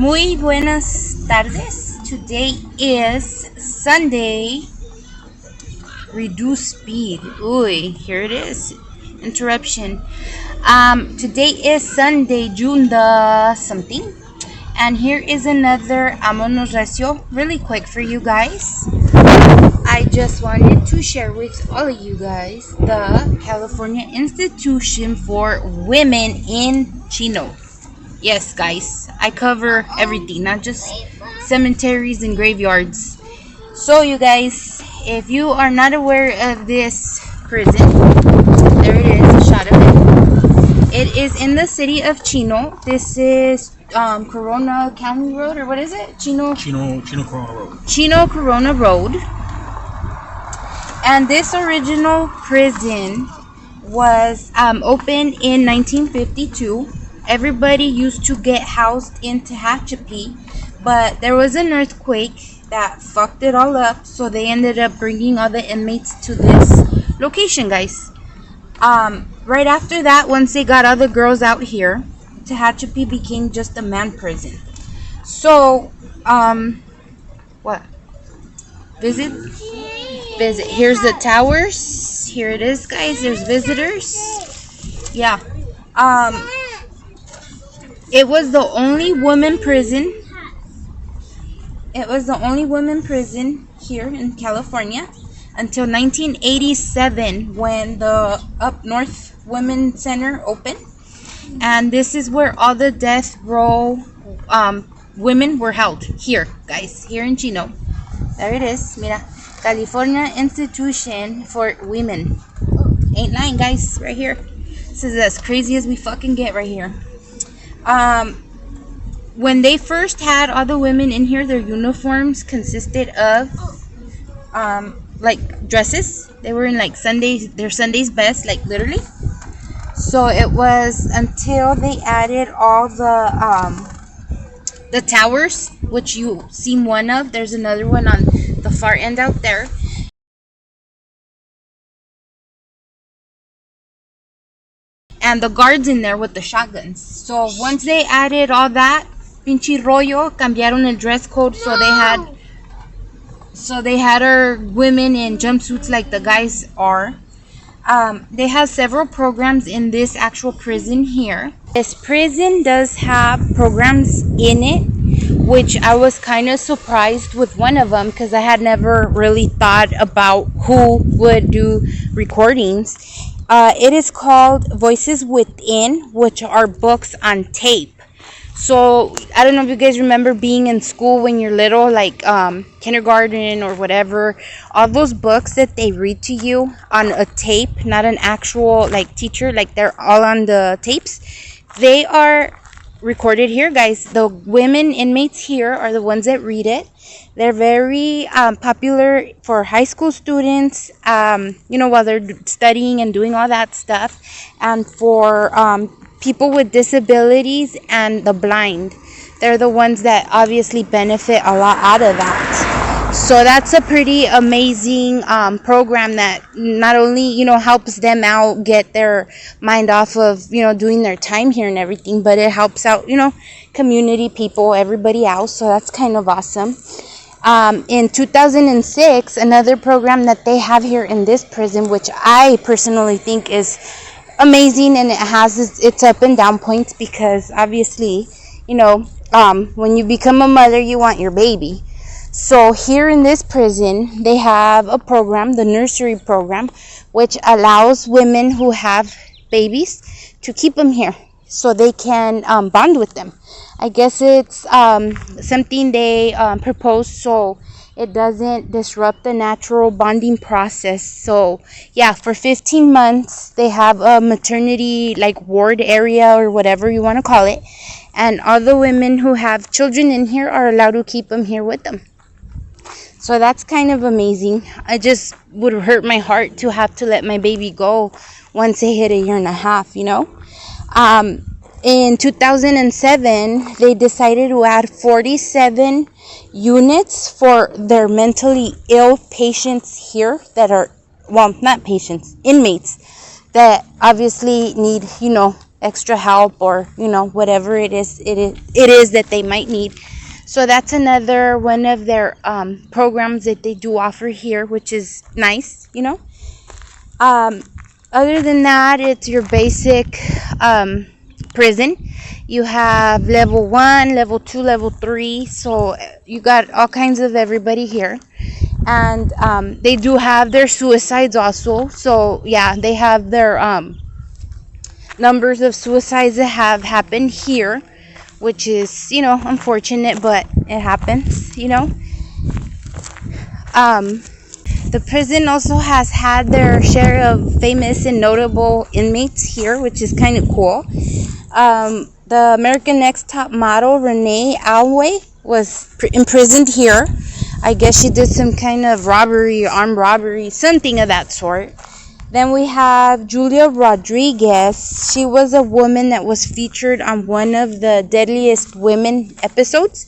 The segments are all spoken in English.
Muy buenas tardes. Today is Sunday. Reduce speed. Ooh, here it is. Interruption. Today is Sunday, June the something. And here is another Amonos Recio, really quick for you guys. I just wanted to share with all of you guys the California Institution for Women in Chino. Yes, guys, I cover everything, not just cemeteries and graveyards. So, you guys, if you are not aware of this prison, there it is, a shot of it. It is in the city of Chino. This is Corona County Road, or what is it? Chino Corona Road. Chino Corona Road. And this original prison was opened in 1952. Everybody used to get housed in Tehachapi, but there was an earthquake that fucked it all up, so they ended up bringing all the inmates to this location, guys. Right after that, once they got all the girls out here, Tehachapi became just a man prison. So, what? Visit. Here's the towers. Here it is, guys. There's visitors. Yeah. It was the only women prison. It was the only women prison here in California until 1987 when the Up North Women's Center opened. And this is where all the death row women were held. Here, guys. Here in Chino. There it is. Mira. California Institution for Women. Ain't lying, guys. Right here. This is as crazy as we fucking get right here. When they first had all the women in here, their uniforms consisted of like dresses. They were in like their Sunday's best, like literally. So it was until they added all the towers, which you seen one of. There's another one on the far end out there. And the guards in there with the shotguns. So once they added all that, pinche rollo, cambiaron el dress code, so they had our women in jumpsuits like the guys are. They have several programs in this actual prison here. This prison does have programs in it, which I was kind of surprised with one of them because I had never really thought about who would do recordings. It is called Voices Within, which are books on tape. So I don't know if you guys remember being in school when you're little, like kindergarten or whatever. All those books that they read to you on a tape, not an actual like teacher, like they're all on the tapes. They are recorded here, guys. The women inmates here are the ones that read it. They're very popular for high school students, while they're studying and doing all that stuff, and for people with disabilities and the blind. They're the ones that obviously benefit a lot out of that. So that's a pretty amazing program that not only, helps them out, get their mind off of, doing their time here and everything, but it helps out, community people, everybody else. So that's kind of awesome. In 2006, another program that they have here in this prison, which I personally think is amazing, and it has its up and down points because obviously, when you become a mother, you want your baby. So here in this prison, they have a program, the Nursery Program, which allows women who have babies to keep them here so they can bond with them. I guess it's something they proposed so it doesn't disrupt the natural bonding process. So yeah, for 15 months, they have a maternity like ward area or whatever you want to call it. And all the women who have children in here are allowed to keep them here with them. So that's kind of amazing. I just would hurt my heart to have to let my baby go once they hit a year and a half, In 2007, they decided to add 47 units for their mentally ill patients here that are, well, not patients, inmates that obviously need, extra help, or whatever it is that they might need. So that's another one of their programs that they do offer here, which is nice. Other than that, it's your basic prison. You have level 1, level 2, level 3. So you got all kinds of everybody here. And they do have their suicides also. So yeah, they have their numbers of suicides that have happened here, which is, unfortunate, but it happens. The prison also has had their share of famous and notable inmates here, which is kind of cool. The American Next Top model Renee Alway was imprisoned here. I guess she did some kind of robbery, armed robbery, something of that sort. Then we have Julia Rodriguez. She was a woman that was featured on one of the Deadliest Women episodes.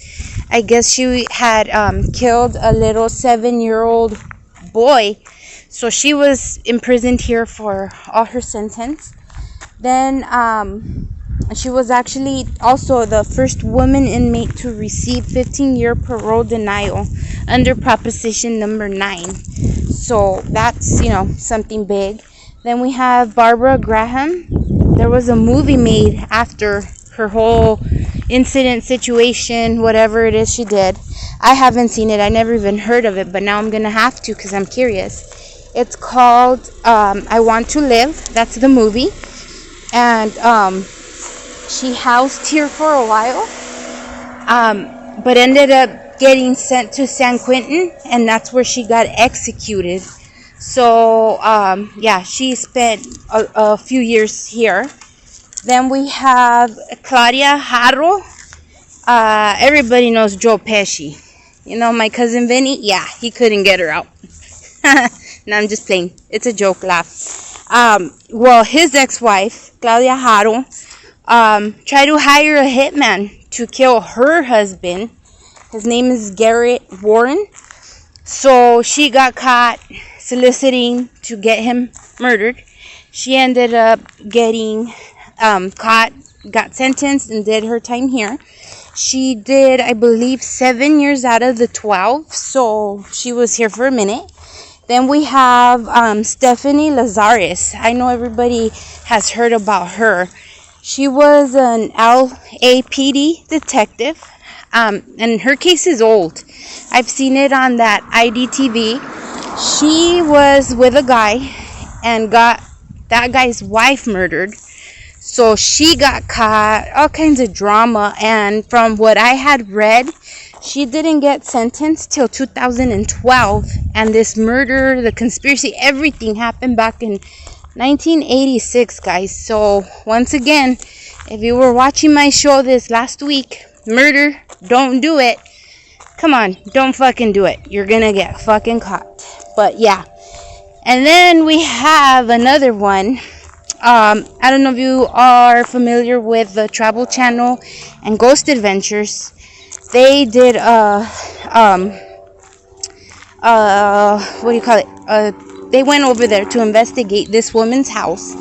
I guess she had killed a little 7-year-old boy. So she was imprisoned here for all her sentence. Then she was actually also the first woman inmate to receive 15-year parole denial under Proposition number 9. So that's, something big. Then we have Barbara Graham. There was a movie made after her whole incident, situation, whatever it is she did. I haven't seen it. I never even heard of it, but now I'm going to have to because I'm curious. It's called I Want to Live. That's the movie. And she housed here for a while, but ended up getting sent to San Quentin, and that's where she got executed. So yeah, she spent a few years here. Then we have Claudia Harro. Everybody knows Joe Pesci. My cousin Vinny. Yeah, he couldn't get her out. No, I'm just playing. It's a joke, laugh. Well, his ex-wife, Claudia Harro, tried to hire a hitman to kill her husband. His name is Garrett Warren. So she got caught soliciting to get him murdered. She ended up getting caught, got sentenced, and did her time here. She did, I believe, 7 years out of the 12. So she was here for a minute. Then we have Stephanie Lazarus. I know everybody has heard about her. She was an LAPD detective, and her case is old. I've seen it on that IDTV. She was with a guy and got that guy's wife murdered. So she got caught, all kinds of drama, and from what I had read, she didn't get sentenced till 2012, and this murder, the conspiracy, everything happened back in 1986, guys. So once again, if you were watching my show this last week, murder, don't do it. Come on, don't fucking do it. You're gonna get fucking caught. But yeah. And then we have another one. I don't know if you are familiar with the Travel Channel and Ghost Adventures. They did they went over there to investigate this woman's house.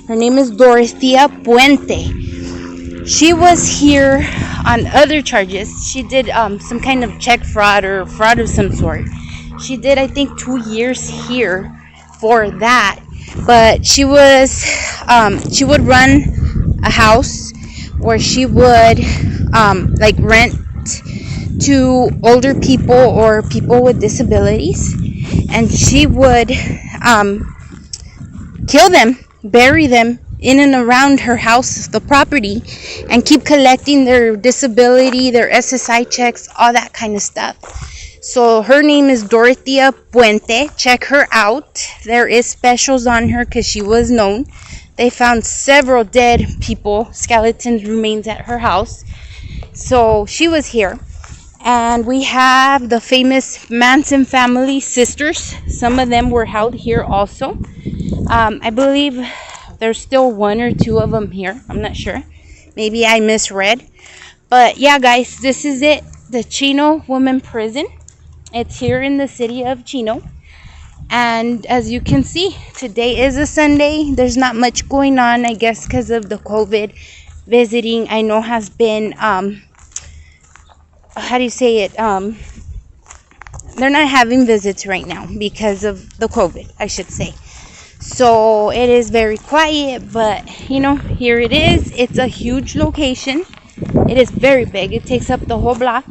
Her name is Dorothea Puente. She was here on other charges. She did some kind of check fraud or fraud of some sort. She did, I think, 2 years here for that. But she would run a house where she would rent to older people or people with disabilities, and she would kill them, bury them in and around her house, the property, and keep collecting their disability, their SSI checks, all that kind of stuff. So her name is Dorothea Puente. Check her out. There is specials on her because she was known. They found several dead people, skeletons, remains at her house. So she was here. And we have the famous Manson family sisters. Some of them were held here also. I believe there's still 1 or 2 of them here. I'm not sure. Maybe I misread. But yeah, guys, this is it. The Chino Women Prison. It's here in the city of Chino. And as you can see, today is a Sunday. There's not much going on, I guess, because of the COVID. Visiting, I know, has been how do you say it, they're not having visits right now because of the COVID, I should say. So it is very quiet, but here it is. It's a huge location. It is very big. It takes up the whole block.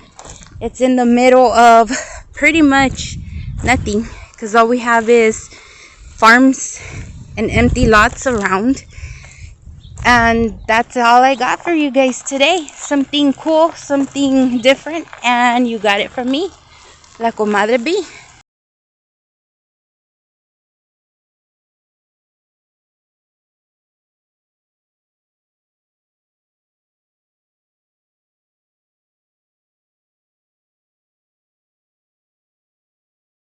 It's in the middle of pretty much nothing, because all we have is farms and empty lots around. And that's all I got for you guys today. Something cool, something different, and you got it from me, La Comadre B.